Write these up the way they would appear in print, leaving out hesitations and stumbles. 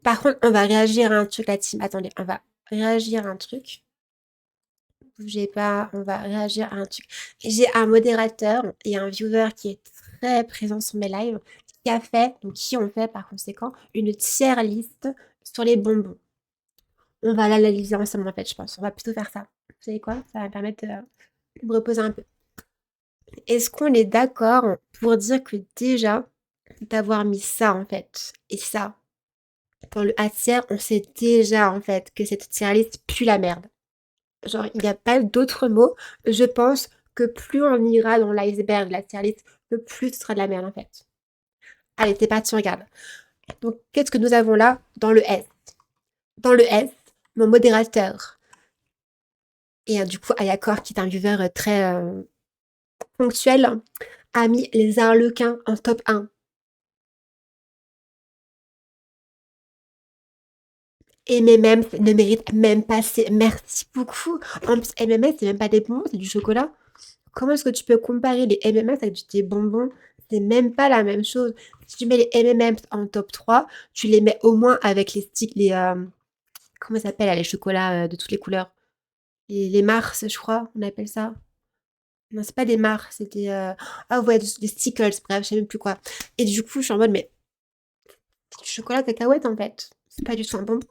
Par contre, on va réagir à un truc, la team. Attendez, on va réagir à un truc. Bougez pas, on va réagir à un truc. J'ai un modérateur et un viewer qui est très présent sur mes lives, qui a fait, donc qui ont fait par conséquent, une tier list sur les bonbons. On va l'analyser ensemble en fait, je pense. On va plutôt faire ça. Vous savez quoi? Ça va me permettre de me reposer un peu. Est-ce qu'on est d'accord pour dire que déjà, d'avoir mis ça en fait, et ça, dans le A tier, on sait déjà en fait que cette tier list pue la merde. Genre, il n'y a pas d'autre mot. Je pense que plus on ira dans l'iceberg de la tier list, que plus ce sera de la merde en fait. Allez, c'est parti, on regarde. Donc, qu'est-ce que nous avons là dans le S? Dans le S, mon modérateur. Et du coup, Ayakor, qui est un viewer très ponctuel, a mis les Arlequins en top 1. Et MMM ne mérite même pas ces... Merci beaucoup. En plus, MMM, c'est même pas des bonbons, c'est du chocolat. Comment est-ce que tu peux comparer les M&M's avec des bonbons? C'est même pas la même chose. Si tu mets les M&M's en top 3, tu les mets au moins avec les sticks, les... comment ça s'appelle, les chocolats de toutes les couleurs? Les Mars, je crois, on appelle ça. Non, c'est pas des Mars, c'est des... ah ouais, des stickers, bref, je sais même plus quoi. Et du coup, je suis en mode, mais c'est du chocolat cacahuète, en fait. C'est pas du tout un bonbon.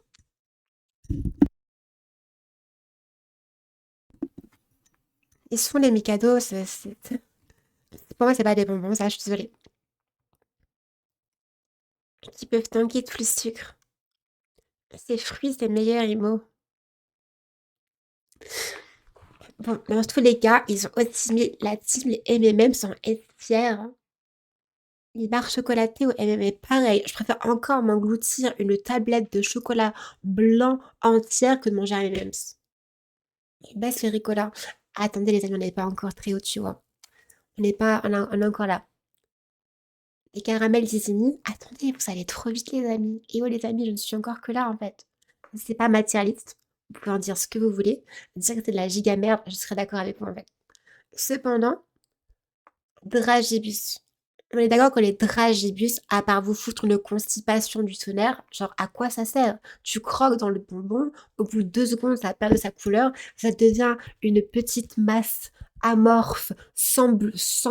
Ils sont les Mikado, pour moi, c'est pas des bonbons, ça, je suis désolée. Qui peuvent tanker tout le sucre. Ces fruits, c'est meilleur, Imo. Bon, dans tous les cas, ils ont aussi mis la team, les M&M sont estières. Les barres chocolatées aux M&M, pareil. Je préfère encore m'engloutir une tablette de chocolat blanc entière que de manger un M&M's. Baisse le ricola. Attendez les amis, on n'est pas encore très haut, tu vois. On est encore là. Les caramels Zizini. Attendez, vous allez trop vite les amis. Et oh les amis, je ne suis encore que là en fait. C'est pas matérialiste. Vous pouvez en dire ce que vous voulez. Dire que c'est de la giga merde, je serais d'accord avec vous en fait. Cependant, Dragibus. On est d'accord que les dragibus, à part vous foutre une constipation du tonnerre, genre à quoi ça sert? Tu croques dans le bonbon, au bout de 2 secondes, ça perd de sa couleur, ça devient une petite masse amorphe, sans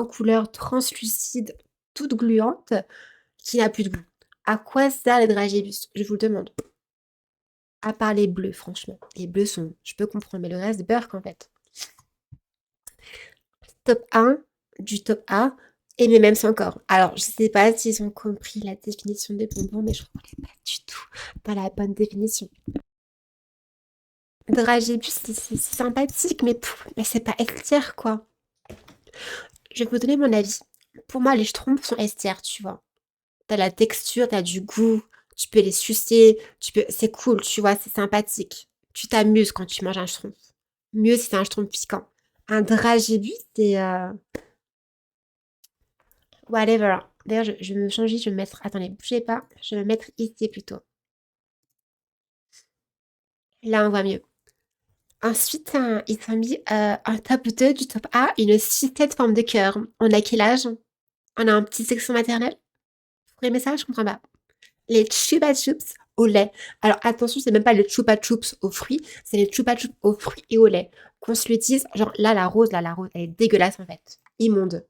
couleur, translucide, toute gluante, qui n'a plus de goût. À quoi sert les dragibus? Je vous le demande. À part les bleus, franchement. Les bleus sont, je peux comprendre, mais le reste, burk en fait. Top 1 du top A et les mêmes encore. Alors, je sais pas s'ils ont compris la définition des bonbons, mais je crois qu'on n'est pas du tout dans la bonne définition. Dragibus, c'est sympathique, mais c'est pas estière, quoi. Je vais vous donner mon avis. Pour moi, les schtroumpfs sont estières, tu vois. T'as la texture, t'as du goût, tu peux les sucer, c'est cool, tu vois, c'est sympathique. Tu t'amuses quand tu manges un schtroumpf. Mieux si c'est un schtroumpf piquant. Un dragibus, c'est whatever. D'ailleurs, je vais me changer, je vais me mettre. Attendez, bougez pas. Je vais me mettre ici plutôt. Là, on voit mieux. Ensuite, ils ont mis un top 2 du top A, une citette forme de cœur. On a quel âge? On a un petit section maternelle? Vous aimez ça? Je comprends pas. Les chupa chups au lait. Alors attention, c'est même pas les chupa chups aux fruits, c'est les chupa chups aux fruits et au lait. Qu'on se le dise, genre là, la rose, elle est dégueulasse en fait. Immonde.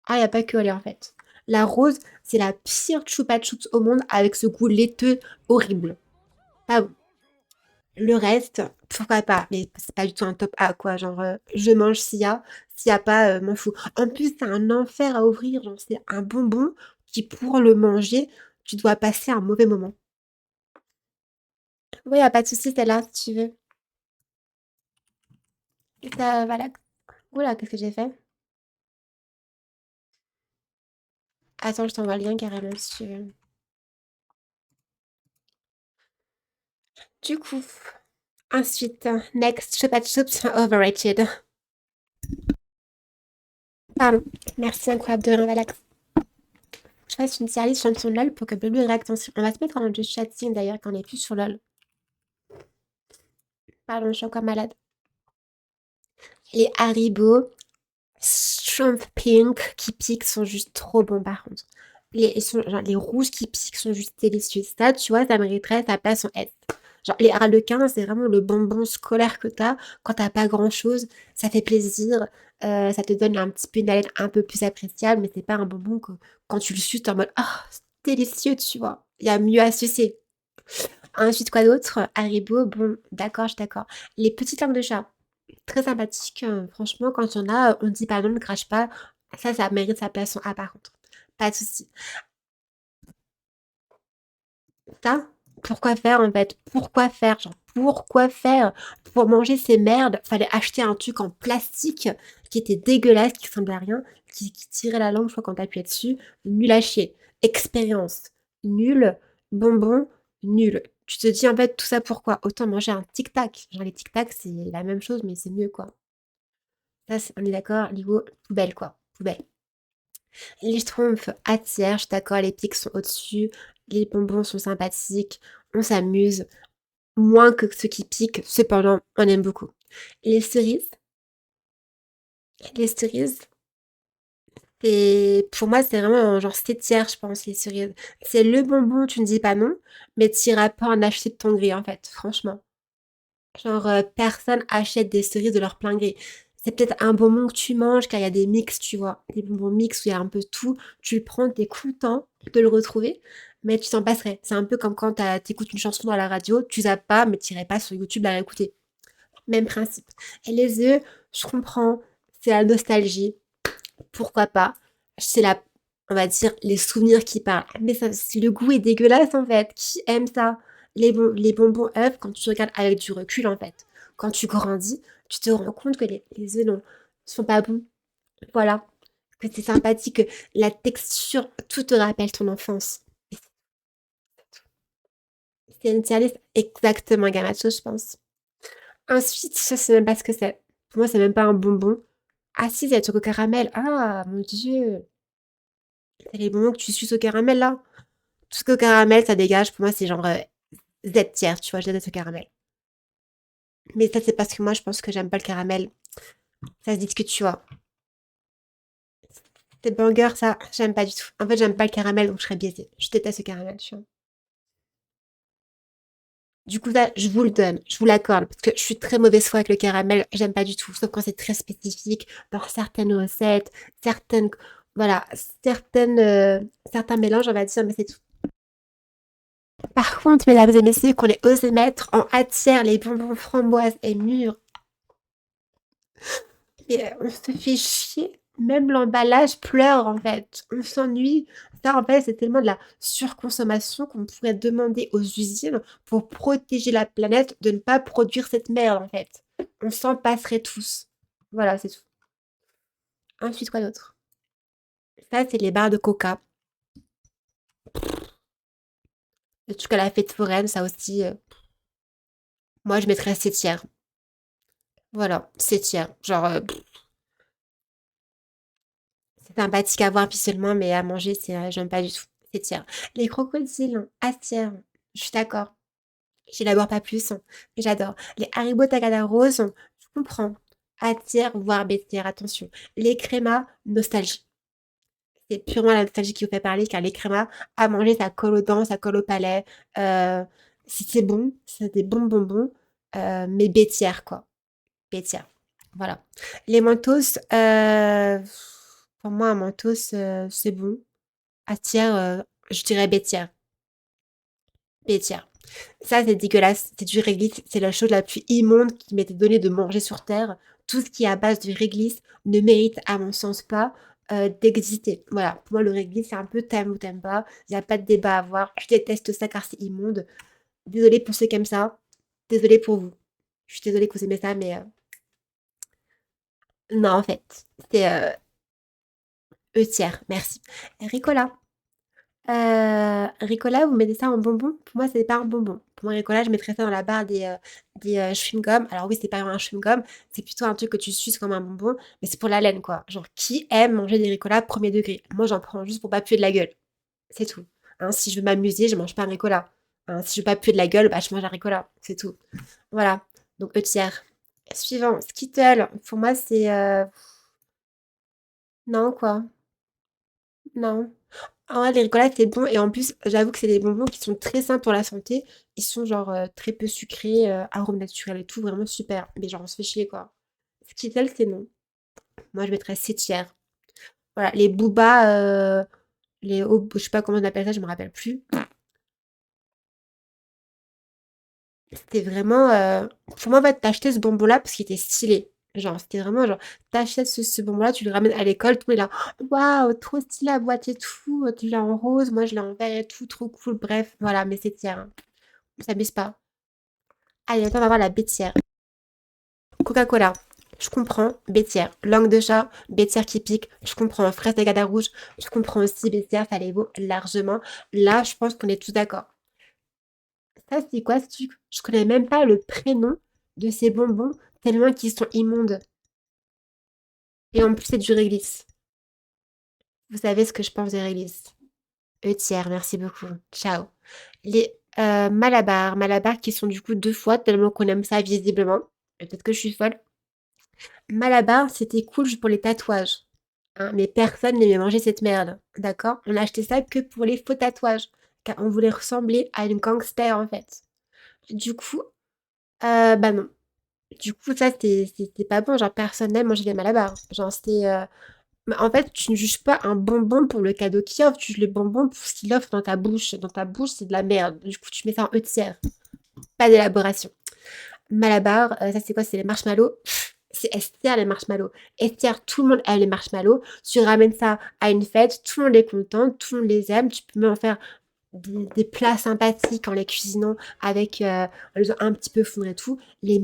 Ah, y a pas que au lait en fait. La rose, c'est la pire chupa chups au monde avec ce goût laiteux horrible. Pas bon. Le reste, pourquoi pas, mais c'est pas du tout un top A quoi. Genre, je mange s'il y a pas, m'en fous. En plus, c'est un enfer à ouvrir. Genre, c'est un bonbon qui, pour le manger, tu dois passer un mauvais moment. Oui, y a pas de souci, c'est là si tu veux. Et ça, voilà. Oula, qu'est-ce que j'ai fait? Attends, je t'envoie le lien carrément si tu veux. Du coup, ensuite, next, Chupa Chups overrated. Pardon. Merci, incroyable de rien, Valax. Je fasse une tier list champion de LoL pour que Bleu réacte ensuite. On va se mettre en jeu chatting d'ailleurs quand on est plus sur LoL. Pardon, je suis encore malade. Les Haribo Strength Pink qui piquent sont juste trop bons par contre. Les rouges qui piquent sont juste délicieux. Ça, tu vois, ça mériterait sa place en S. Genre, les harlequins, c'est vraiment le bonbon scolaire que t'as quand t'as pas grand-chose. Ça fait plaisir. Ça te donne un petit peu une haleine un peu plus appréciable, mais c'est pas un bonbon que quand tu le suces, t'es en mode «Ah, c'est délicieux», tu vois. Il y a mieux à sucer. Ensuite, quoi d'autre? Haribo, bon, d'accord, je suis d'accord. Les petites langues de chat, très sympathiques. Franchement, quand on a, on dit pas non, ne crache pas. Ça mérite sa place en A par contre. Pas de souci. Ça, pourquoi faire en fait? Pourquoi faire? Genre, pourquoi faire? Pour manger ces merdes, fallait acheter un truc en plastique qui était dégueulasse, qui ressemblait à rien, qui tirait la langue, je crois, quand t'appuyais dessus. Nul à chier. Expérience. Nul. Bonbon. Nul. Tu te dis en fait tout ça pourquoi? Autant manger un tic-tac. Genre les tic-tac, c'est la même chose, mais c'est mieux quoi. Ça, on est d'accord, niveau poubelle quoi. Poubelle. Les schtroumpfs attirent, je suis d'accord, les pics sont au-dessus, les bonbons sont sympathiques, on s'amuse, moins que ceux qui piquent, cependant, on aime beaucoup. Les cerises, les cerises, pour moi, c'est vraiment genre c'est tiers, je pense, les cerises. C'est le bonbon, tu ne dis pas non, mais tu iras pas en acheter de ton gré, en fait, franchement. Genre, personne achète des cerises de leur plein gré. C'est peut-être un bonbon que tu manges car il y a des mix, tu vois. Des bonbons mix où il y a un peu tout. Tu le prends, t'es content de le retrouver, mais tu t'en passerais. C'est un peu comme quand t'écoutes une chanson à la radio, tu zappes pas, mais t'irais pas sur YouTube la réécouter. Même principe. Et les œufs, je comprends, c'est la nostalgie, pourquoi pas. C'est on va dire, les souvenirs qui parlent. Mais ça, le goût est dégueulasse en fait. Qui aime ça? Les bonbons œufs, quand tu regardes avec du recul en fait, quand tu grandis, tu te rends compte que les œufs non, sont pas bons. Voilà. Que c'est sympathique, que la texture, tout te rappelle ton enfance. C'est une tier list exactement Gamacho, je pense. Ensuite, je sais même pas ce que c'est. Pour moi, c'est même pas un bonbon. Ah si, c'est le truc au caramel. Ah, mon Dieu. C'est les bonbons que tu suces au caramel, là. Tout ce que caramel, ça dégage. Pour moi, c'est genre Z tiers, tu vois, je déteste le caramel. Mais ça, c'est parce que moi, je pense que j'aime pas le caramel. Ça se discute, tu vois. C'est banger, ça, j'aime pas du tout. En fait, j'aime pas le caramel, donc je serais biaisée. Je déteste le caramel, tu vois. Du coup, ça, je vous le donne, je vous l'accorde, parce que je suis très mauvaise foi avec le caramel, j'aime pas du tout, sauf quand c'est très spécifique, dans certaines recettes, certaines, voilà, certains mélanges, on va dire, mais c'est tout. Par contre, mesdames et messieurs, qu'on ait osé mettre en hâtière les bonbons framboises et mûres, et on se fait chier. Même l'emballage pleure, en fait. On s'ennuie. Ça, en fait, c'est tellement de la surconsommation qu'on pourrait demander aux usines pour protéger la planète de ne pas produire cette merde, en fait. On s'en passerait tous. Voilà, c'est tout. Ensuite, quoi d'autre? Ça, c'est les barres de coca. Le truc à la fête foraine, ça aussi. Moi, je mettrais 7 tiers. Voilà, 7 tiers. Genre, c'est sympathique à voir visuellement, mais à manger, j'aime pas du tout. 7 tiers. Les crocodiles, à tiers. Je suis d'accord. J'élabore pas plus, mais j'adore. Les Haribo Tagada Rose, je comprends. A tiers, voire B tiers, attention. Les crémas, nostalgie. C'est purement la nostalgie qui vous fait parler, car les crémas, à manger, ça colle aux dents, ça colle au palais. Euh, si c'est bon, c'est des bons bonbons, mais B tiers, quoi. B tiers. Voilà. Les Mentos, pour moi, un Mentos, c'est bon. A tiers, je dirais B tiers. B tiers. Ça, c'est dégueulasse. C'est du réglisse. C'est la chose la plus immonde qui m'était donnée de manger sur Terre. Tout ce qui est à base de réglisse ne mérite, à mon sens, pas d'exister. Voilà. Pour moi, le réglisse, c'est un peu t'aimes ou t'aimes pas. Il n'y a pas de débat à avoir. Je déteste ça car c'est immonde. Désolée pour ceux qui aiment ça. Désolée pour vous. Je suis désolée que vous aimez ça, mais non, en fait. C'est E-tiers. Merci. Ricola. Ricola, vous mettez ça en bonbon? Pour moi, c'est pas un bonbon. Pour moi, Ricola, je mettrais ça dans la barre des chewing-gum. Alors oui, c'est pas un chewing-gum, c'est plutôt un truc que tu suces comme un bonbon, mais c'est pour la laine, quoi. Genre, qui aime manger des Ricola premier degré? Moi, j'en prends juste pour pas puer de la gueule. C'est tout. Hein, si je veux m'amuser, je mange pas un Ricola. Hein, si je veux pas puer de la gueule, bah, je mange un Ricola. C'est tout. Voilà. Donc, E-tiers. Suivant, Skittle. Pour moi, c'est... Non, quoi. Non. En vrai, les Ricola, c'est bon et en plus, j'avoue que c'est des bonbons qui sont très sains pour la santé. Ils sont genre très peu sucrés, arômes naturels et tout, vraiment super. Mais genre, on se fait chier quoi. Skittles, c'est non. Moi, je mettrais 7 tiers. Voilà, les Booba, je sais pas comment on appelle ça, je me rappelle plus. C'était vraiment, pour moi, en fait, t'achetais ce bonbon-là parce qu'il était stylé. Genre, c'était vraiment genre, t'achètes ce bonbon-là, tu le ramènes à l'école, tout le monde est là, waouh, trop stylé la boîte et tout, tu l'as en rose, moi je l'ai en vert et tout, trop cool, bref, voilà, mais c'est tiers, hein. On s'abuse pas. Allez, maintenant on va voir la bêtière. Coca-Cola, je comprends, bêtière. Langue de chat, bêtière qui pique, je comprends. Fraise de gada rouge, je comprends aussi, bêtière, ça les vaut largement. Là, je pense qu'on est tous d'accord. Ça, c'est quoi ce truc? Je connais même pas le prénom de ces bonbons, tellement qu'ils sont immondes. Et en plus, c'est du réglisse. Vous savez ce que je pense des réglisses. Tiers, merci beaucoup. Ciao. Les Malabar qui sont du coup deux fois, tellement qu'on aime ça visiblement. Peut-être que je suis folle. Malabar, c'était cool juste pour les tatouages. Hein, mais personne n'aimait manger cette merde. D'accord? On a acheté ça que pour les faux tatouages. Car on voulait ressembler à une gangster en fait. Du coup, bah non. Du coup, ça, c'était pas bon. Genre, personne n'aime manger des Malabar. Genre, c'était. Mais en fait, tu ne juges pas un bonbon pour le cadeau qu'il offre, tu juges le bonbon pour ce qu'il offre dans ta bouche. Dans ta bouche, c'est de la merde. Du coup, tu mets ça en E tiers. Pas d'élaboration. Malabar, ça c'est quoi? C'est les marshmallows. C'est Esther les marshmallows. Esther, tout le monde aime les marshmallows. Tu ramènes ça à une fête, tout le monde est content, tout le monde les aime. Tu peux même en faire des plats sympathiques en les cuisinant avec en les faisant un petit peu fondre et tout. Les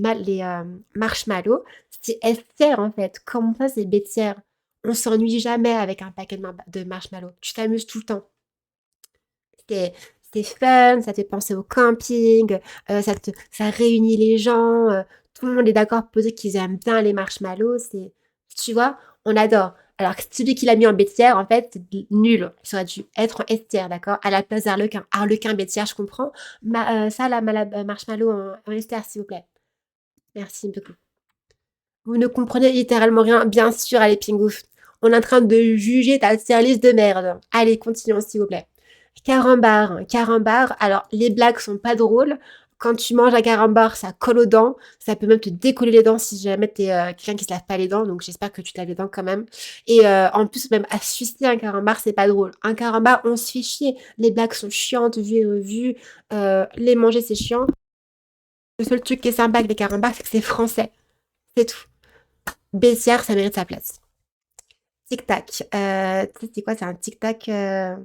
marshmallows, c'est Esther en fait. Comment ça, c'est bêtière? On s'ennuie jamais avec un paquet de marshmallows. Tu t'amuses tout le temps. C'est c'est fun, ça te fait penser au camping, ça réunit les gens, tout le monde est d'accord pour dire qu'ils aiment bien les marshmallows, tu vois, on adore. Alors que celui qui l'a mis en bêtière, en fait, c'est nul. Ça aurait dû être en estière, d'accord? À la place d'Arlequin. Arlequin bêtière, je comprends. Ça, marshmallow en estière, s'il vous plaît. Merci beaucoup. Vous ne comprenez littéralement rien, bien sûr, allez, Pingouf. On est en train de juger ta service de merde. Allez, continuons, s'il vous plaît. Carambar, carambar. Alors, les blagues sont pas drôles. Quand tu manges un carambar, ça colle aux dents. Ça peut même te décoller les dents si jamais t'es quelqu'un qui se lave pas les dents. Donc, j'espère que tu te laves les dents quand même. Et en plus, même à sucer un carambar, c'est pas drôle. Un carambar, on se fait chier. Les blagues sont chiantes, vues et revues. Les manger, c'est chiant. Le seul truc qui est sympa avec les carambars, c'est que c'est français. C'est tout. Baissière, ça mérite sa place. Tic-tac. Tu sais, c'est quoi? C'est un tic-tac. Je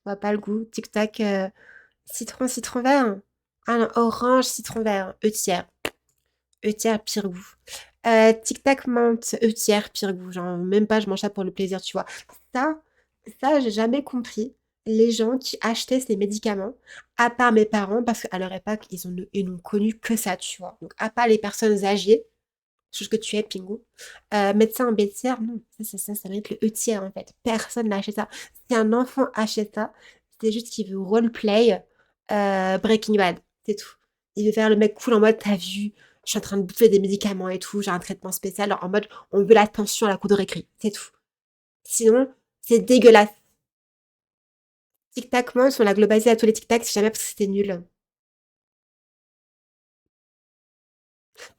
vois pas le goût. Tic-tac. Citron, citron vert. Ah non, orange, citron vert. Tiers. Tiers, pire goût. Tic-tac menthe. Tiers, pire goût. Genre, même pas, je mange ça pour le plaisir, tu vois. Ça, ça, j'ai jamais compris les gens qui achetaient ces médicaments, à part mes parents, parce qu'à leur époque, ils n'ont connu que ça, tu vois. Donc, à part les personnes âgées, chose que tu es, Pingu. Médecin en bêtière, non, ça mérite le E-tiers en fait. Personne n'achète ça. Si un enfant achète ça, c'est juste qu'il veut roleplay Breaking Bad, c'est tout. Il veut faire le mec cool en mode, t'as vu, je suis en train de bouffer des médicaments et tout, j'ai un traitement spécial, en mode, on veut l'attention à la cour de récré, c'est tout. Sinon, c'est dégueulasse. Tic-tac, moi, on l'a globalisé à tous les tic-tac, si jamais parce que c'était nul.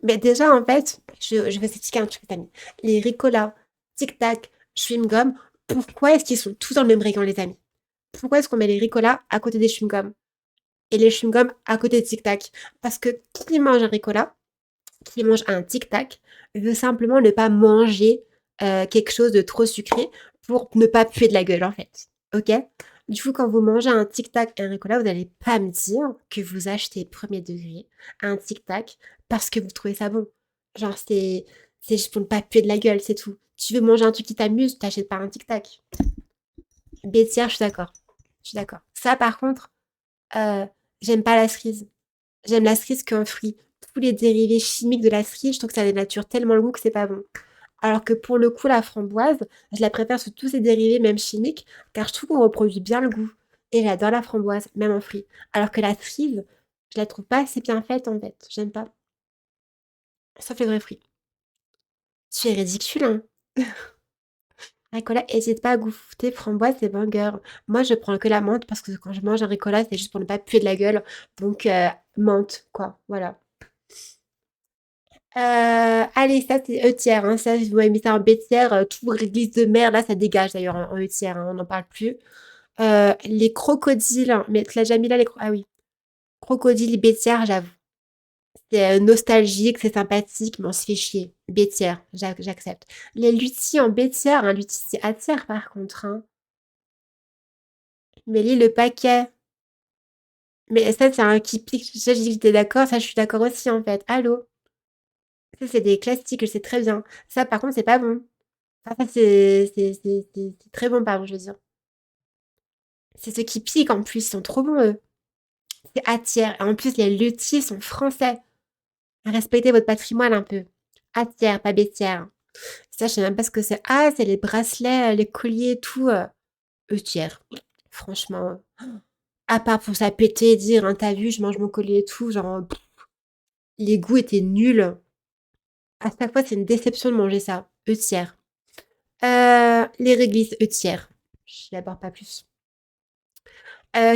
Mais déjà, en fait, je vais t'expliquer un truc, les amis. Les Ricola, Tic Tac, chewing-gum, pourquoi est-ce qu'ils sont tous dans le même rayon, les amis? Pourquoi est-ce qu'on met les Ricola à côté des chewing-gums et les chewing-gums à côté des Tic Tac? Parce que qui mange un Ricola, qui mange un Tic Tac, veut simplement ne pas manger quelque chose de trop sucré pour ne pas puer de la gueule, en fait. Ok? Du coup, quand vous mangez un Tic Tac et un Ricola, vous n'allez pas me dire que vous achetez premier degré un Tic Tac parce que vous trouvez ça bon. Genre, c'est juste pour ne pas puer de la gueule, c'est tout. Tu veux manger un truc qui t'amuse, t'achètes pas un Tic Tac. Bêtière, je suis d'accord. Je suis d'accord. Ça, par contre, euh, j'aime pas la cerise. J'aime la cerise qu'un fruit. Tous les dérivés chimiques de la cerise, je trouve que ça dénature tellement le goût que c'est pas bon. Alors que pour le coup, la framboise, je la préfère sous tous ses dérivés, même chimiques, car je trouve qu'on reproduit bien le goût. Et j'adore la framboise, même en fruit. Alors que la cerise, je la trouve pas assez bien faite en fait. J'aime pas. Sauf les vrais fruits. Tu es ridicule, hein. Ricola, hésite pas à goûter framboise et banger. Moi, je prends que la menthe parce que quand je mange un Ricola, c'est juste pour ne pas puer de la gueule. Donc, menthe, quoi. Voilà. Allez, ça, c'est œutière. Hein. Ça, vous m'avez mis ça en bêtière. Tout réglisse de mer, là, ça dégage d'ailleurs en œutière. Hein, on n'en parle plus. Les crocodiles. Hein, mais tu l'as déjà mis là, Ah oui. Crocodiles, bêtière, j'avoue. C'est nostalgique, c'est sympathique, mais on se fait chier. Bêtière, j'accepte. Les lutis en bêtière, un luti c'est attire par contre. Hein. Mais lis le paquet. Mais ça, c'est un qui pique. Ça, j'ai dit que j'étais d'accord. Ça, je suis d'accord aussi, en fait. Allô? Ça, c'est des classiques, je sais très bien. Ça, par contre, c'est pas bon. Ça, c'est très bon, pardon, je veux dire. C'est ceux qui piquent, en plus. Ils sont trop bons, eux. C'est attire. Et en plus, les lutis sont français. Respectez votre patrimoine un peu. Attire, pas bêtière. Ça, je sais même pas ce que c'est. Ah, c'est les bracelets, les colliers et tout. Tiers. Franchement. À part pour ça péter et dire, hein, t'as vu, je mange mon collier et tout. Genre, les goûts étaient nuls. À chaque fois, c'est une déception de manger ça. Tiers. Les réglisses tiers. Je n'aborde pas plus.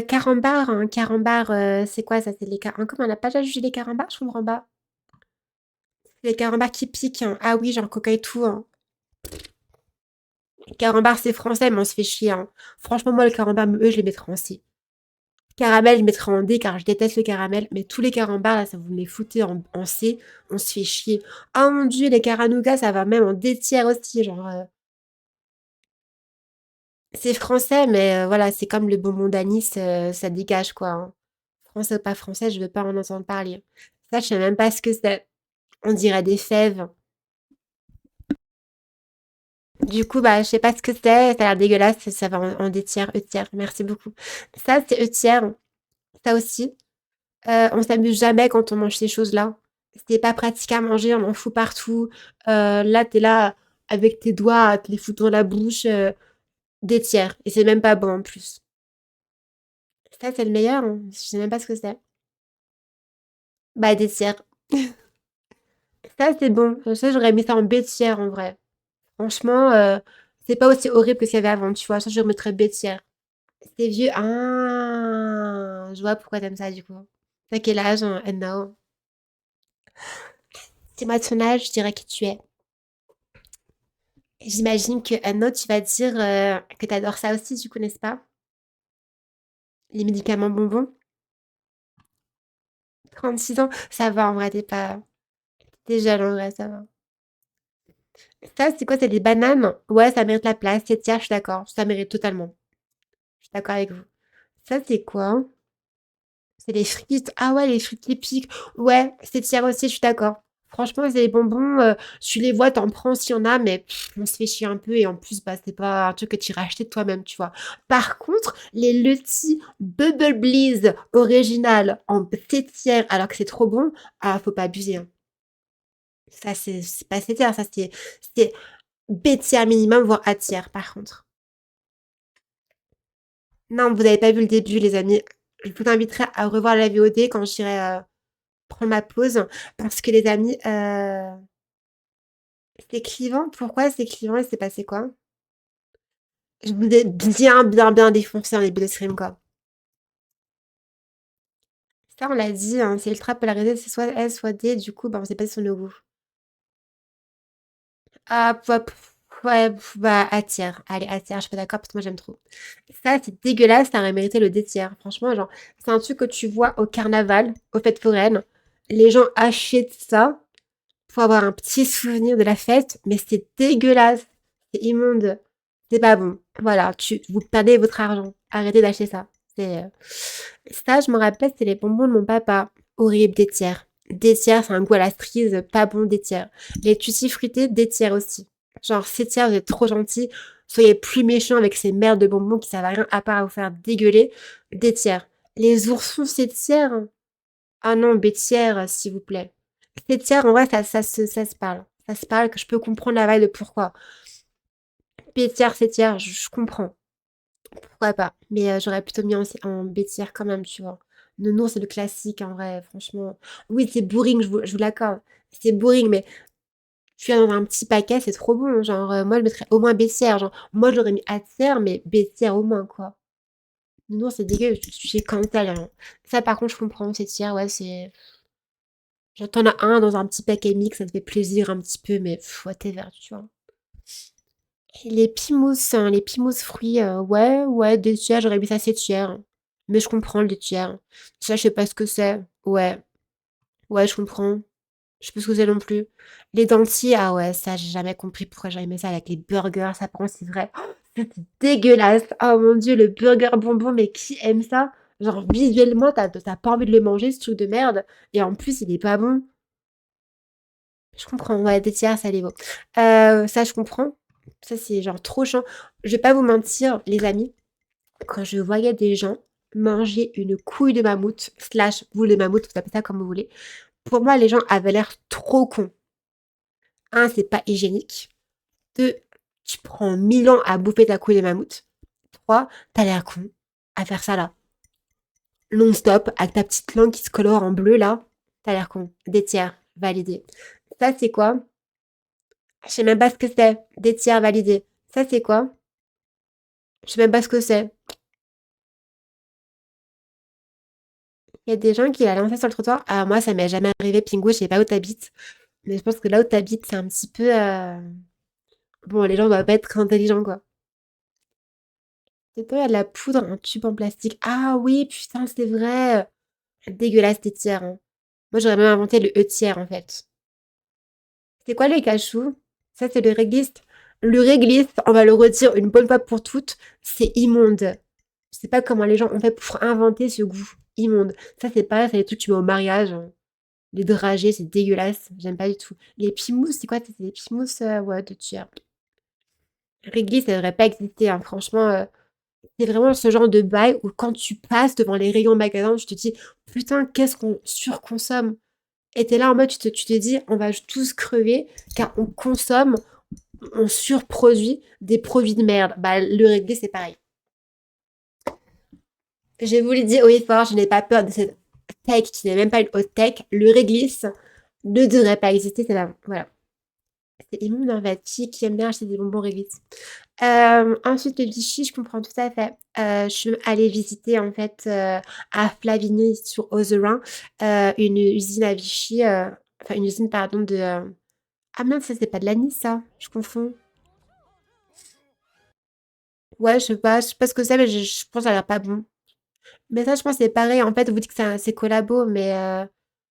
Carambar, hein, carambar, c'est quoi ça? C'est les carambars. Comment on n'a pas déjà jugé les carambars? Je comprends pas. C'est les carambars qui piquent. Hein. Ah oui, genre coca et tout. Hein. Carambar, c'est français, mais on se fait chier. Hein. Franchement, moi, le carambar, eux, je les mettrais en C. Caramel, je mettrais en D car je déteste le caramel. Mais tous les carambars, là, ça vous me les foutez en C. On se fait chier. Oh mon dieu, les caranougas, ça va même en D tiers aussi. Genre, c'est français, mais voilà, c'est comme le bonbon d'anis, ça dégage quoi. Hein. Français ou pas français, je veux pas en entendre parler. Ça, je sais même pas ce que c'est. On dirait des fèves. Du coup, bah, je sais pas ce que c'est. Ça a l'air dégueulasse. Ça va en des tiers, tiers. Merci beaucoup. Ça, c'est tiers. Ça aussi. On s'amuse jamais quand on mange ces choses-là. C'est pas pratique à manger, on en fout partout. Là, t'es là avec tes doigts, à te les foutre dans la bouche. Des tiers. Et c'est même pas bon en plus. Ça, c'est le meilleur. Hein. Je sais même pas ce que c'est. Bah, des tiers. Ça, c'est bon. Ça, j'aurais mis ça en bêtière, en vrai. Franchement, c'est pas aussi horrible que ce qu'il y avait avant, tu vois. Ça, je remettrais bêtière. C'est vieux. Ah, je vois pourquoi t'aimes ça, du coup. T'as quel âge, hein, Anna? Dis-moi ton âge, je dirais qui tu es. J'imagine que Anna, tu vas dire que t'adores ça aussi, du coup, n'est-ce pas? Les médicaments bonbons. 36 ans, ça va, en vrai, t'es jeune, en vrai, ça va. Ça, c'est quoi? C'est des bananes? Ouais, ça mérite la place. C'est tiers, je suis d'accord. Ça mérite totalement. Je suis d'accord avec vous. Ça, c'est quoi? C'est les frites. Ah ouais, les frites épiques. Ouais, c'est tiers aussi, je suis d'accord. Franchement, c'est les bonbons, tu les vois, t'en prends s'il y en a, mais on se fait chier un peu et en plus, bah, c'est pas un truc que tu irais acheter de toi-même, tu vois. Par contre, les Lutti Bubble Bliss original en tiers alors que c'est trop bon, ah, faut pas abuser. Hein. Ça, c'est pas tiers, ça, c'est B tiers minimum, voire A tiers, par contre. Non, vous n'avez pas vu le début, les amis. Je vous inviterai à revoir la VOD quand j'irai prendre ma pause. Parce que les amis, c'est clivant. Pourquoi c'est clivant? Il s'est passé quoi? Je vous ai bien, bien, bien défoncé en début de stream, quoi. Ça, on l'a dit, hein, c'est ultra polarisé, c'est soit S, soit D. Du coup, bah, on sait pas sur nos goûts. Ah, ouais, bah, A tiers. Allez, A tiers, je suis pas d'accord parce que moi, j'aime trop. Ça, c'est dégueulasse, ça aurait mérité le D tiers. Franchement, genre, c'est un truc que tu vois au carnaval, aux fêtes foraines. Les gens achètent ça pour avoir un petit souvenir de la fête, mais c'est dégueulasse, c'est immonde, c'est pas bon. Voilà, vous perdez votre argent. Arrêtez d'acheter ça. Ça, je me rappelle, c'est les bonbons de mon papa. Horrible, des tiers. Des tiers, c'est un goût à la cerise, pas bon, des tiers. Les tutti fruités, des tiers aussi. Genre, ces tiers, vous êtes trop gentils. Soyez plus méchants avec ces merdes de bonbons qui servent à rien à part à vous faire dégueuler. Des tiers. Les oursons, c'est tiers. Ah non, bêtière, s'il vous plaît. Bêtière, en vrai, ça se parle. Ça se parle que je peux comprendre la vague de pourquoi. Bêtière, c'est je comprends. Pourquoi pas. Mais j'aurais plutôt mis en bêtière quand même, tu vois. Nounours, c'est le classique, en vrai, franchement. Oui, c'est boring, je vous l'accorde. C'est boring, mais Tu as dans un petit paquet, c'est trop bon. Genre, moi, je mettrais au moins baissière. Genre, moi, je l'aurais mis à tiers, mais baissière au moins, quoi. Non, c'est dégueu, j'ai comme ça, là. Ça, par contre, je comprends, c'est tiers, ouais, c'est. Genre, t'en as un dans un petit paquet mix, ça te fait plaisir un petit peu, mais whatever, tu vois. Et les pimous fruits, ouais, ouais, des tiers, j'aurais mis ça, c'est tiers. Mais je comprends le tiers. Ça, je sais pas ce que c'est. Ouais, ouais, je comprends. Je sais pas ce que c'est non plus. Les dentiers, ah ouais, ça, j'ai jamais compris pourquoi j'aimais ça avec les burgers. Ça, par contre, c'est vrai. Oh, c'est dégueulasse. Oh mon dieu, le burger bonbon, mais qui aime ça? Genre, visuellement, t'as pas envie de le manger, ce truc de merde. Et en plus, il est pas bon. Je comprends, ouais, des tiers, ça les vaut. Ça, je comprends. Ça, c'est genre trop chiant. Je vais pas vous mentir, les amis, quand je voyais des gens manger une couille de mammouth, slash boule de mammouth, vous appelez ça comme vous voulez, pour moi, les gens avaient l'air trop cons. Un, c'est pas hygiénique. Deux, tu prends 1000 ans à bouffer ta couille de mammouth. Trois, t'as l'air con à faire ça là. Non-stop, avec ta petite langue qui se colore en bleu là. T'as l'air con. Des tiers, validé. Ça, c'est quoi? Je sais même pas ce que c'est. Des tiers, validé. Ça, c'est quoi? Je sais même pas ce que c'est. Il y a des gens qui la lancé sur le trottoir. Ah, moi, ça m'est jamais arrivé, Pingo, je sais pas où t'habites. Mais je pense que là où t'habites, c'est un petit peu. Bon, les gens doivent pas être très intelligents, quoi. C'est toi, il y a de la poudre, un tube en plastique. Ah oui, putain, c'est vrai. Dégueulasse, tes tiers, hein. Moi, j'aurais même inventé le E-tiers, en fait. C'est quoi les cachous? Ça, c'est le réglisse. Le réglisse, on va le redire une bonne fois pour toutes, c'est immonde. Je sais pas comment les gens ont fait pour inventer ce goût. Immonde. Ça, c'est pareil, c'est les trucs que tu mets au mariage, hein. Les dragées, c'est dégueulasse. J'aime pas du tout. Les pimous, c'est quoi? C'est des pimous, ouais, de tiers. Réglisse, ça devrait pas exister, hein. Franchement, c'est vraiment ce genre de bail où quand tu passes devant les rayons magasins, tu te dis, putain, qu'est-ce qu'on surconsomme? Et t'es là en mode, tu te dis, on va tous crever car on consomme, on surproduit des produits de merde. Bah, le réglé, c'est pareil. Je vous le dis haut et fort, je n'ai pas peur de cette tech qui n'est même pas une haute tech. Le réglisse ne devrait pas exister, c'est là. Voilà. C'est immonde en fait. Qui aime bien acheter des bonbons réglisse. Ensuite, le Vichy, je comprends tout à fait. Je suis allée visiter en fait à Flavigny sur Ozerain, une usine à Vichy, enfin une usine pardon de. Ah mince, ça c'est pas de l'anis ça, je confonds. Ouais, je sais pas ce que c'est, mais je pense que ça a l'air pas bon. Mais ça, je pense que c'est pareil. En fait, vous dites que c'est collabo, mais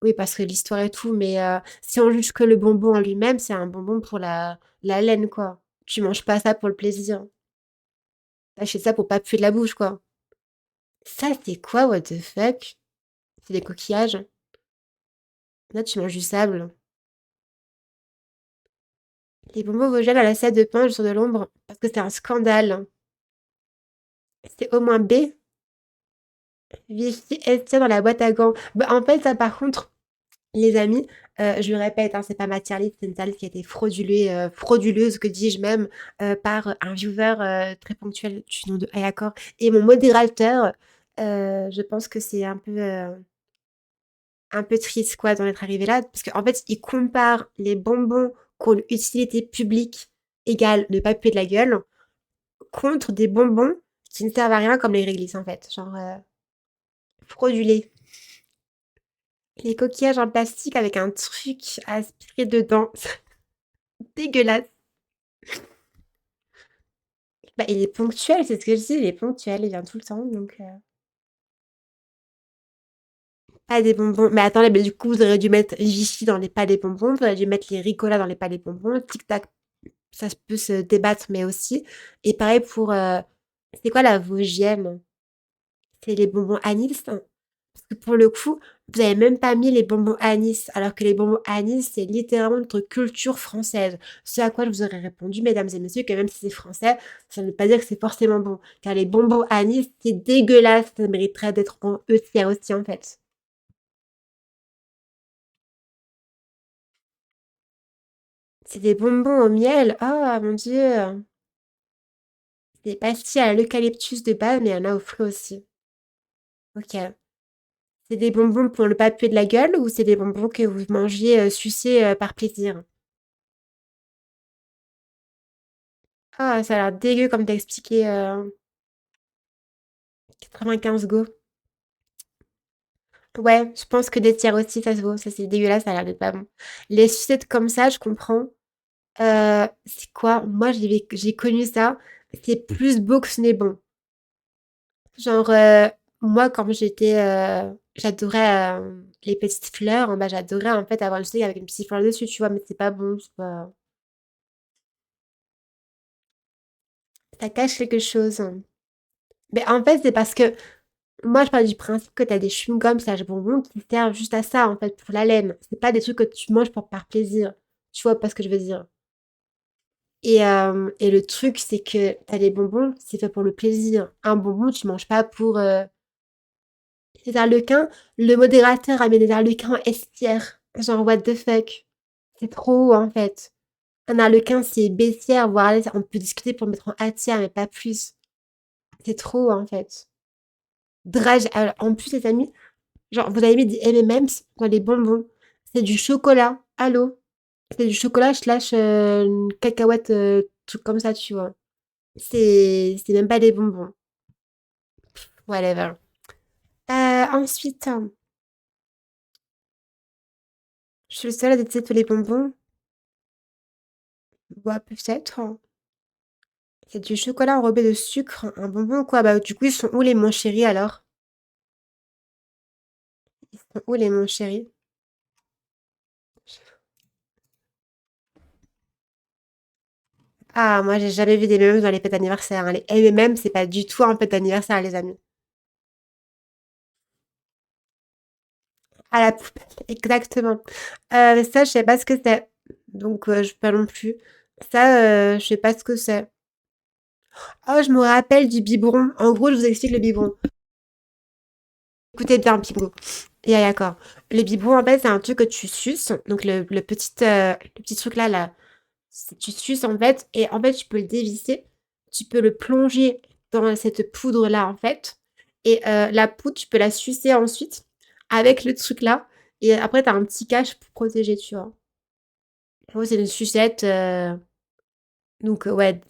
oui, parce que l'histoire et tout. Mais si on juge que le bonbon en lui-même, c'est un bonbon pour la laine, quoi. Tu manges pas ça pour le plaisir. T'achètes ça pour pas puer de la bouche, quoi. Ça, c'est quoi, what the fuck? C'est des coquillages. Là, tu manges du sable. Les bonbons Vogel à la salle de pain sur de l'ombre, parce que c'est un scandale. C'est au moins B. Vichy Estia dans la boîte à gants. Bah, en fait, ça, par contre, les amis, je le répète, hein, c'est pas ma tier list, c'est une tier list qui a été frauduleuse, que dis-je même, par un viewer très ponctuel du nom de Ayakor et mon modérateur. Je pense que c'est un peu triste quoi d'en être arrivé là parce qu'en fait il compare les bonbons qui ont une utilité publique égale ne pas puer de la gueule contre des bonbons qui ne servent à rien comme les réglisses en fait genre fraudulés. Les coquillages en plastique avec un truc à aspirer dedans. Dégueulasse. Bah, il est ponctuel, c'est ce que je dis, il est ponctuel, il vient tout le temps donc pas des bonbons. Mais attendez, mais du coup vous auriez dû mettre Vichy dans les pas des bonbons, vous auriez dû mettre les Ricola dans les pas des bonbons, Tic Tac ça peut se débattre, mais aussi. Et pareil pour. C'est quoi la Vosgienne? C'est les bonbons anis, hein. Parce que pour le coup, vous avez même pas mis les bonbons anis, alors que les bonbons anis, c'est littéralement notre culture française. Ce à quoi je vous aurais répondu, mesdames et messieurs, que même si c'est français, ça ne veut pas dire que c'est forcément bon. Car les bonbons anis, c'est dégueulasse, ça mériterait d'être en E-tiers aussi, en fait. C'est des bonbons au miel. Oh mon dieu. Des pastilles à l'eucalyptus de base, mais il y en a aux fruits aussi. Ok. C'est des bonbons pour le pas puer de la gueule ou c'est des bonbons que vous mangiez sucés par plaisir? Ah, ça a l'air dégueu comme t'as expliqué 95 go. Ouais, je pense que des tiers aussi, ça se vaut. Ça, c'est dégueulasse, ça a l'air d'être pas bon. Les sucettes comme ça, je comprends. C'est quoi? Moi, j'ai connu ça. C'est plus beau que ce n'est bon. Genre, moi, quand j'étais, j'adorais les petites fleurs. Bah, j'adorais en fait avoir le steak avec une petite fleur dessus, tu vois, mais c'est pas bon. Ça cache quelque chose. Mais en fait, c'est parce que moi, je parle du principe que t'as des chewing-gums slash bonbons qui servent juste à ça, en fait, pour la laine. C'est pas des trucs que tu manges pour par plaisir. Tu vois pas ce que je veux dire. Et le truc, c'est que t'as des bonbons, c'est fait pour le plaisir. Un bonbon, tu manges pas pour les arlequins. Le modérateur a mis des arlequins en estière. Genre, what the fuck? C'est trop, en fait. Un arlequin, c'est baissière, voire on peut discuter pour le mettre en atière, mais pas plus. C'est trop, en fait. Drage, alors, en plus, les amis, genre, vous avez mis des M&M's dans les bonbons. C'est du chocolat. Allô? C'est du chocolat slash cacahuète, truc comme ça, tu vois. C'est même pas des bonbons. Whatever. Ensuite, je suis le seul à détester tous les bonbons. Ouais, peut-être. C'est du chocolat enrobé de sucre. Un bonbon, quoi. Bah, du coup, ils sont où les mon chéri alors? Ils sont où les mon chéri? Ah, moi, j'ai jamais vu des M&M's dans les fêtes d'anniversaire, hein. Les M&M's, c'est pas du tout un fête d'anniversaire, les amis. À la poubelle, exactement. Ça, je sais pas ce que c'est. Donc, je pas non plus. Ça, je sais pas ce que c'est. Oh, je me rappelle du biberon. En gros, je vous explique le biberon. Écoutez bien, biberon. Et d'accord. Le biberon, en fait, c'est un truc que tu suces. Donc, le petit truc là, tu suces, en fait. Et en fait, tu peux le dévisser. Tu peux le plonger dans cette poudre-là, en fait. Et la poudre, tu peux la sucer ensuite avec le truc là. Et après, t'as un petit cache pour protéger, tu vois. En gros, c'est une sucette. Donc, ouais.